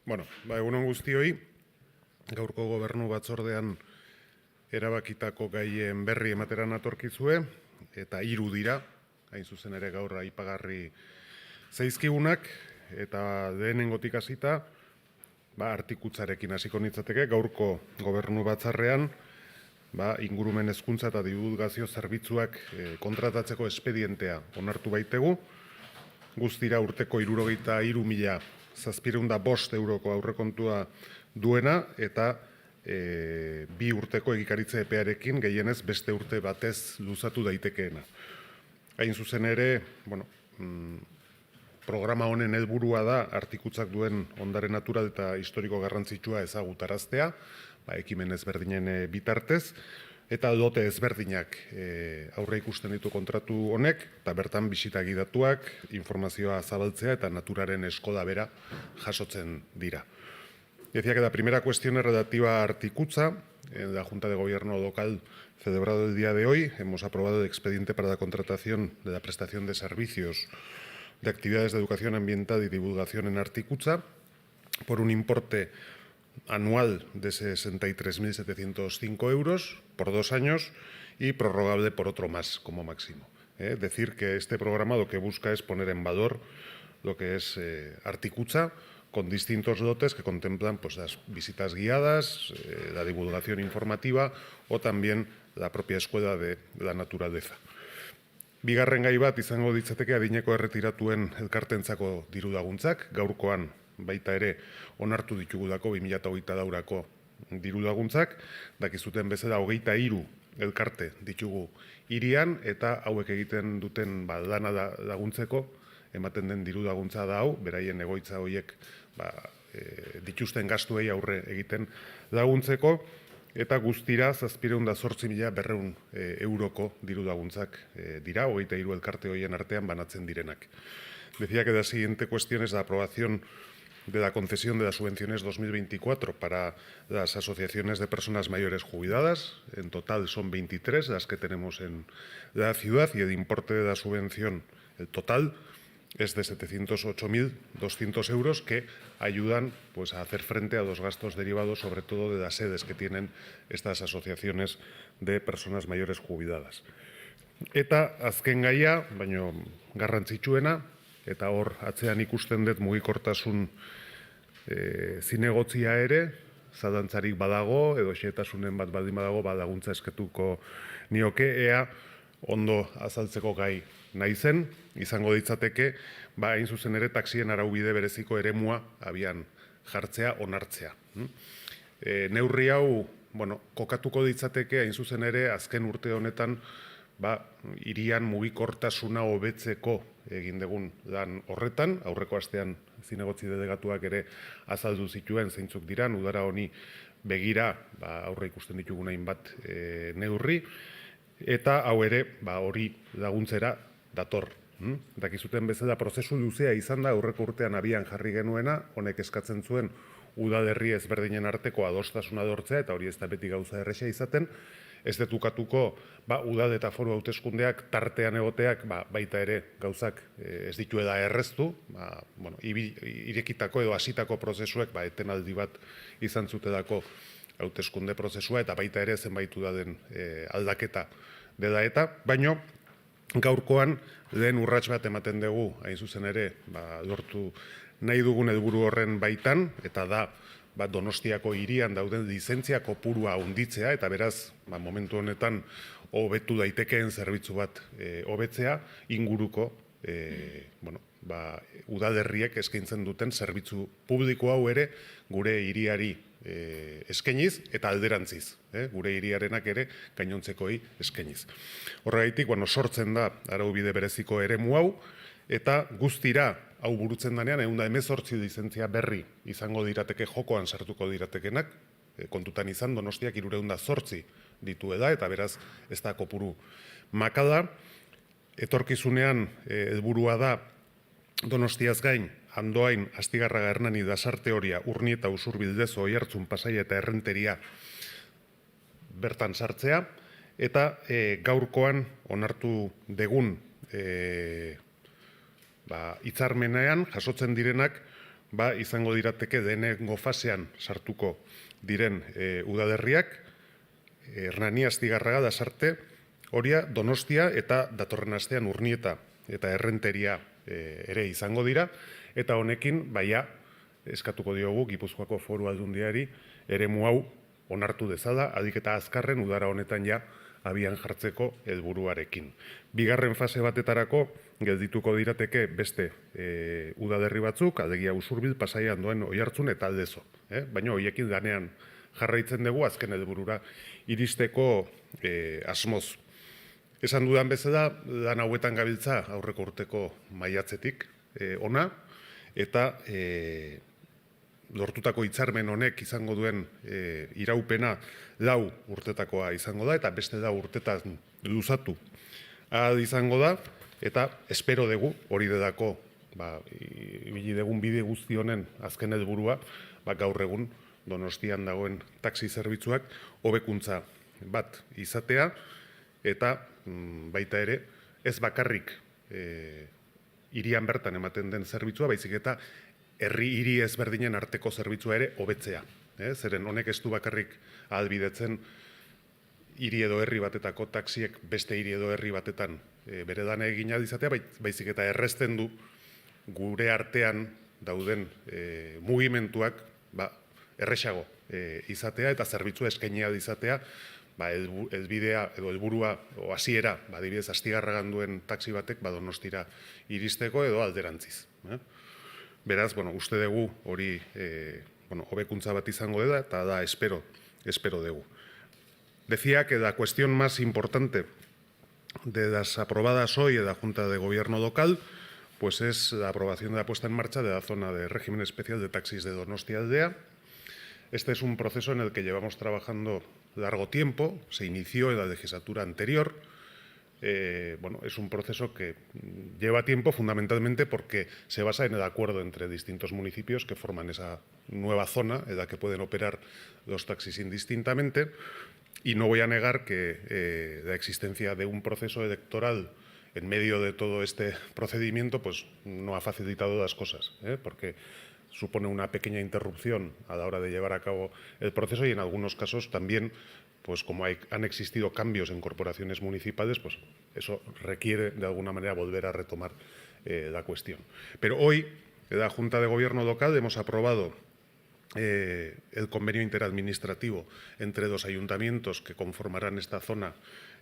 Egunon guztioi, gaurko gobernu batzordean erabakitako gaien berri emateran atorkizue, eta 3 dira, hain zuzen ere gaur aipagarri zaizkigunak, eta lehenengotik hasita, artikutzarekin hasiko nitzateke, gaurko gobernu batzarrean, ingurumen hezkuntza eta divulgazio zerbitzuak kontratatzeko espedientea onartu baitegu, guztira urteko 63.705 euroko aurrekontua duena, eta 2 urteko egikaritze epearekin gehienez beste urte batez luzatu daitekeena. Hain zuzen ere, programa honen helburua da artikutzak duen ondare natural eta historiko garrantzitsua ezagutaraztea, ekimen ezberdinen bitartez, eta dote ezberdinak aurre ikusten ditu kontratu honek, eta bertan bisita gidatuak, informazioa zabaltzea eta naturaren eskola bera jasotzen dira. Decía que la primera cuestión es relativa a Articutza. En la Junta de Gobierno local celebrado el día de hoy hemos aprobado el expediente para la contratación de la prestación de servicios de actividades de educación ambiental y divulgación en Articutza por un importe anual de 63.705 euros por 2 años y prorrogable por otro más como máximo. Decir que este programa lo que busca es poner en valor lo que es Articutza, con distintos dotes que contemplan las visitas guiadas, la divulgación informativa o también la propia escuela de la naturaleza. Bigarren gai bat izango ditzateke adineko erretiratuen elkartentzako diru laguntzak, gaurkoan baita ere onartu ditugulako 2024ko diru laguntzak, dakizuten bezala 23 elkarte ditugu hirian, eta hauek egiten duten lana laguntzeko ematen den diru laguntza da hau, beraien egoitza horiek dituzten gastuei aurre egiten laguntzeko, eta guztira 708.200 euroko diru laguntzak dira, 23 elkarte horien artean banatzen direnak. Decía que la siguiente cuestión es la aprobación de la concesión de las subvenciones 2024 para las asociaciones de personas mayores jubiladas. En total son 23 las que tenemos en la ciudad, y el importe de la subvención, el total, es de 708.200 euros que ayudan a hacer frente a los gastos derivados, sobre todo de las sedes que tienen estas asociaciones de personas mayores jubiladas. Eta azken gaia, baino garrantzitsuena, eta hor atzean ikusten dut mugikortasun zinegotzia ere, zalantzarik badago, edo xehetasunen bat baldin badago, laguntza esketuko nioke, ea ondo azaltzeko gai naizen, izango ditzateke, hain zuzen ere taxien araubide bereziko eremua abian jartzea, onartzea. Neurri hau, kokatuko ditzateke, hain zuzen ere, azken urte honetan, hirian mugikortasuna hobetzeko egin dugun lan horretan, aurreko astean zinegotzi delegatuak ere azaldu zituen zeintzuk diran, udara honi begira aurre ikusten ditugun hainbat neurri, eta hau ere hori laguntzera dator. Dakizuten bezala prozesu luzea izan da aurreko urtean abian jarri genuena, honek eskatzen zuen udalerri ezberdinen arteko adostasuna lortzea, eta hori ez da beti gauza erresa izaten, ez detukatuko udal eta foru hauteskundeak tartean egoteak baita ere gauzak ez dituela erreztu, irekitako edo hasitako prozesuek etenaldi bat izan zutelako hauteskunde prozesua, eta baita ere zenbaitu da den aldaketa dela eta, baino gaurkoan lehen urrats bat ematen dugu, hain zuzen ere, lortu nahi dugun helburu horren baitan, eta da Donostiako hirian dauden lizentzia kopurua handitzea, eta beraz, momentu honetan hobetu daitekeen zerbitzu bat hobetzea, inguruko udalerriek eskaintzen duten zerbitzu publiko hau ere gure hiriari eskainiz eta alderantziz, gure hiriarenak ere gainontzekoei eskainiz. Horregaitik, sortzen da araubide bereziko eremu hau, eta guztira hau burutzen danean, 118 lizentzia berri izango dirateke, jokoan sartuko diratekenak, kontutan izan Donostiak 308 dituela, eta beraz ez da kopuru makala. Etorkizunean helburua da Donostiaz gain, Andoain, Astigarraga, Hernani, Lasarte Oria, Urnieta, Usurbildezo, Oiartzun, Pasaia eta Errenteria bertan sartzea, eta gaurkoan onartu degun hitzarmenean jasotzen direnak izango dirateke denengo fasean sartuko diren udalerriak, Hernani, Astigarraga, Lasarte, Oria, Donostia eta datorren astean Urnieta eta Errenteria ere izango dira, eta honekin eskatuko diogu Gipuzkoako Foru Aldundiari eremu hau onartu dezala, adiketa azkarren udara honetan abian jartzeko helburuarekin. Bigarren fase batetarako geldituko dirateke beste udalerri batzuk, alegia Usurbil, Pasaia, Andoain, Oiartzun eta Aldezo. Baina horiekin lanean jarraitzen dugu azken helburura iristeko asmoz. Esan dudan bezala, lan hauetan gabiltza aurreko urteko maiatzetik ona, eta lortutako hitzarmen honek izango duen iraupena 4 urtetakoa izango da, eta beste 4 urtetan luzatu ahal izango da, eta espero dugu, hori dedako, ibili dugun bide guzti honen azken helburua, gaur egun Donostian dagoen taxi zerbitzuak hobekuntza bat izatea, eta baita ere, ez bakarrik hirian bertan ematen den zerbitzua, baizik eta hiri ezberdinen arteko zerbitzua ere hobetzea. Zeren honek ez du bakarrik ahalbidetzen hiri edo herri batetako taxiek beste hiri edo herri batetan bere dana egina izatea, baizik eta errezten du gure artean dauden mugimenduak erresago izatea eta zerbitzua eskainia izatea, helbidea edo helburua o hasiera, adibidez Astigarragan duen taxi batek Donostira iristeko edo alderantziz. Beraz, uste dugu hori hobekuntza bat izango da, eta da espero dugu. Decía que la cuestión más importante de las aprobadas hoy en la Junta de Gobierno local pues es la aprobación de la puesta en marcha de la zona de régimen especial de taxis de Donostia Aldea. Este es un proceso en el que llevamos trabajando largo tiempo, se inició en la legislatura anterior. Es un proceso que lleva tiempo fundamentalmente porque se basa en el acuerdo entre distintos municipios que forman esa nueva zona en la que pueden operar los taxis indistintamente. Y no voy a negar que la existencia de un proceso electoral en medio de todo este procedimiento pues no ha facilitado las cosas, porque supone una pequeña interrupción a la hora de llevar a cabo el proceso y en algunos casos también, pues como han existido cambios en corporaciones municipales, pues eso requiere de alguna manera volver a retomar la cuestión. Pero hoy, en la Junta de Gobierno local, hemos aprobado el convenio interadministrativo entre 2 ayuntamientos que conformarán esta zona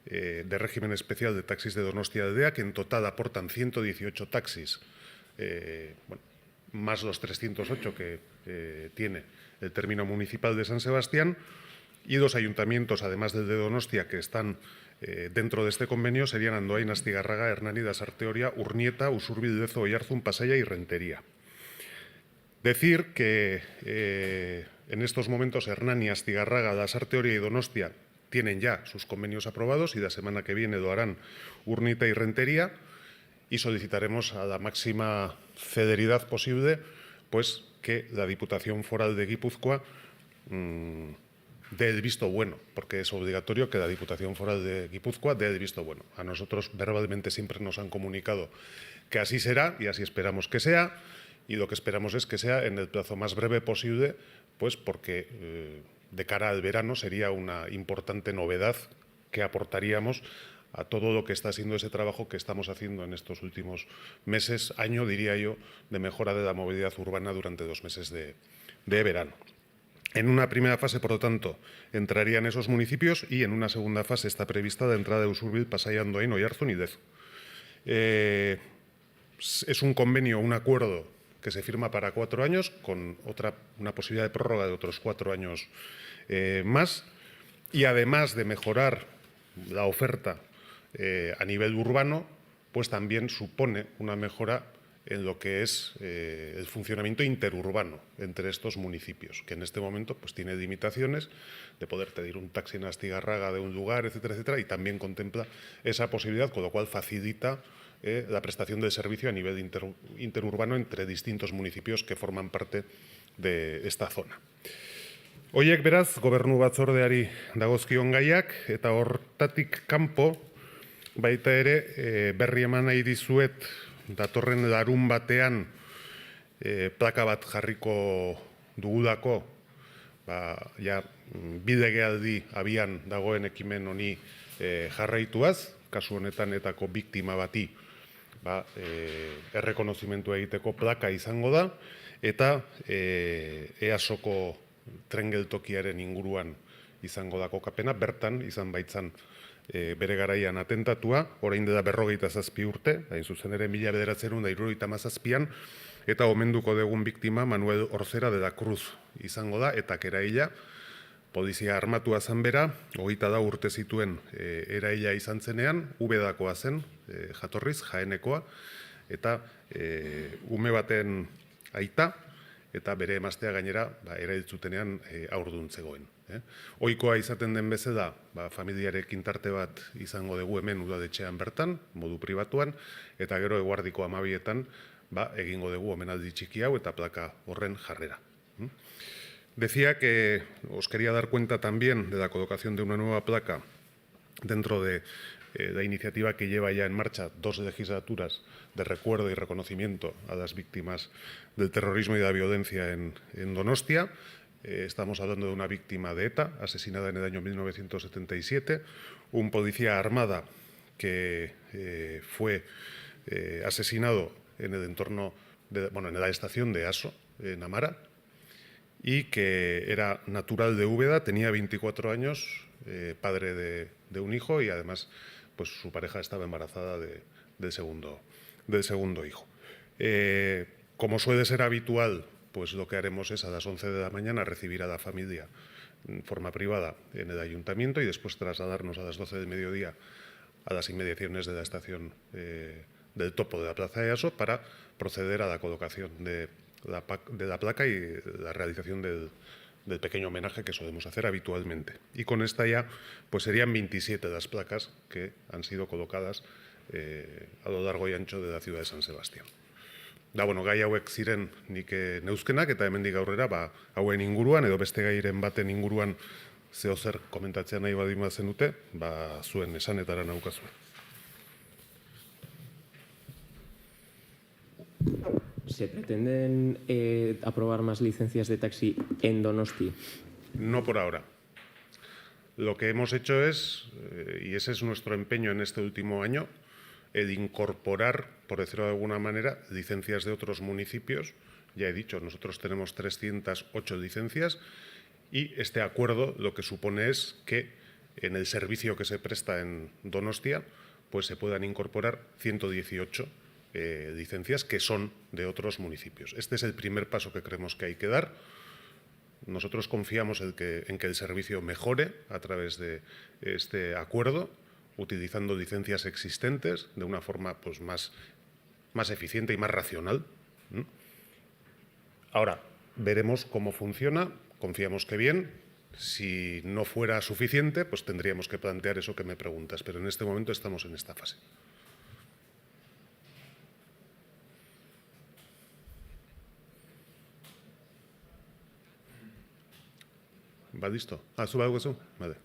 de régimen especial de taxis de Donostia Aldea, que en total aportan 118 taxis, más los 308 que tiene el término municipal de San Sebastián, y 2 ayuntamientos, además del de Donostia, que están dentro de este convenio, serían Andoain, Astigarraga, Hernani, Lasarte, Oria, Urnieta, Usurbil, Lezo, Oiartzun, Pasaia y Rentería. Decir que en estos momentos Hernani, Astigarraga, Lasarte, Oria y Donostia tienen ya sus convenios aprobados y la semana que viene lo harán Urnieta y Rentería, y solicitaremos a la máxima celeridad posible pues que la Diputación Foral de Guipúzcoa dé el visto bueno, porque es obligatorio que la Diputación Foral de Guipúzcoa dé el visto bueno. A nosotros verbalmente siempre nos han comunicado que así será y así esperamos que sea, y lo que esperamos es que sea en el plazo más breve posible, pues porque de cara al verano sería una importante novedad que aportaríamos a todo lo que está siendo ese trabajo que estamos haciendo en estos últimos meses, año diría yo, de mejora de la movilidad urbana durante 2 meses de verano. En una primera fase, por lo tanto, entrarían esos municipios, y en una segunda fase está prevista la entrada de Usurbil, Pasaia, Andoain, Oiartzun y Lezo. Es un convenio, un acuerdo que se firma para 4 años, con una posibilidad de prórroga de otros 4 años más, y además de mejorar la oferta a nivel urbano, pues también supone una mejora en lo que es el funcionamiento interurbano entre estos municipios, que en este momento pues tiene limitaciones de poder pedir un taxi en Astigarraga de un lugar, etcétera, etcétera, y también contempla esa posibilidad, con lo cual facilita la prestación del servicio a nivel interurbano entre distintos municipios que forman parte de esta zona. Hoiek beraz, Gobernu Batzordeari dagozkion gaiak, eta hortatik kanpo, baita ere, berri eman nahi dizuet, datorren larun batean plaka bat jarriko dugudako, ja, bidegealdi abian dagoen ekimen honi jarraituaz, kasu honetan etako biktima bati errekonozimendua egiteko plaka izango da, eta EASoko tren geltokiaren inguruan izango da kokapena, bertan izan baitzan bere garaian atentatua, orain dela 57 urte, hain zuzen ere 1977an, eta omenduko dugun biktima Manuel Orzera de la Cruz izango da, eta eraila, polizia armatua zan bera, 24 urte zituen eraila izan zenean, Ubedakoa zen, jatorriz, Jaenekoa, eta ume baten aita, eta bere emaztea gainera erailtzutenean haurdun zegoen. Ohikoa izaten den bezala, familiarekin tarte bat izango dugu hemen udaletxean bertan, modu pribatuan, eta gero eguardiko 12etan egingo dugu omenaldi txiki hau eta plaka horren jarrera. Decía que os quería dar cuenta también de la colocación de una nueva placa dentro de la iniciativa que lleva ya en marcha 2 legislaturas de recuerdo y reconocimiento a las víctimas del terrorismo y de la violencia en Donostia. Estamos hablando de una víctima de ETA, asesinada en el año 1977, un policía armada que fue asesinado en el entorno, en la estación de Aso, en Amara, y que era natural de Úbeda, tenía 24 años, padre de un hijo y además pues, su pareja estaba embarazada del segundo hijo. Como suele ser habitual, pues lo que haremos es a las 11 de la mañana recibir a la familia en forma privada en el ayuntamiento y después trasladarnos a las 12 del mediodía a las inmediaciones de la estación del topo de la Plaza de Aso para proceder a la colocación de la placa y la realización del pequeño homenaje que solemos hacer habitualmente. Y con esta ya pues serían 27 las placas que han sido colocadas a lo largo y ancho de la ciudad de San Sebastián. Gai hauek ziren nik neuzkenak eta hemendik aurrera hauen inguruan edo beste gairen baten inguruan zeozer komentatzea nahi baldin bazenute, zuen esanetara naukazue. ¿Se pretenden aprobar más licencias de taxi en Donosti? No por ahora. Lo que hemos hecho es, y ese es nuestro empeño en este último año, el incorporar, por decirlo de alguna manera, licencias de otros municipios. Ya he dicho, nosotros tenemos 308 licencias y este acuerdo lo que supone es que en el servicio que se presta en Donostia pues se puedan incorporar 118 licencias que son de otros municipios. Este es el primer paso que creemos que hay que dar. Nosotros confiamos en que el servicio mejore a través de este acuerdo, utilizando licencias existentes de una forma pues, más eficiente y más racional. Ahora, veremos cómo funciona, confiamos que bien. Si no fuera suficiente, pues tendríamos que plantear eso que me preguntas, pero en este momento estamos en esta fase. ¿Va listo? ¿Suba algo eso? Vale.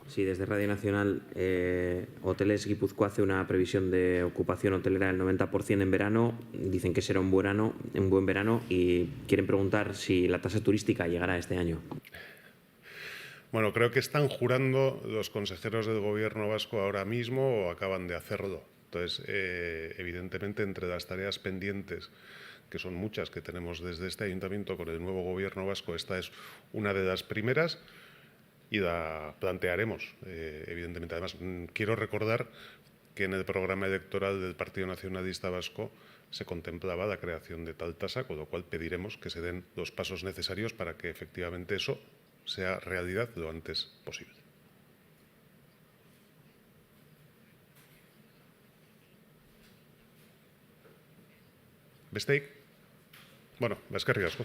Sí, desde Radio Nacional, Hoteles Guipúzcoa hace una previsión de ocupación hotelera del 90% en verano. Dicen que será un buen verano y quieren preguntar si la tasa turística llegará este año. Bueno, creo que están jurando los consejeros del Gobierno vasco ahora mismo o acaban de hacerlo. Entonces, evidentemente, entre las tareas pendientes, que son muchas que tenemos desde este ayuntamiento con el nuevo Gobierno vasco, esta es una de las primeras. Y la plantearemos, evidentemente. Además, quiero recordar que en el programa electoral del Partido Nacionalista Vasco se contemplaba la creación de tal tasa, con lo cual pediremos que se den los pasos necesarios para que efectivamente eso sea realidad lo antes posible. Besteik? Bueno, eskerrik asko.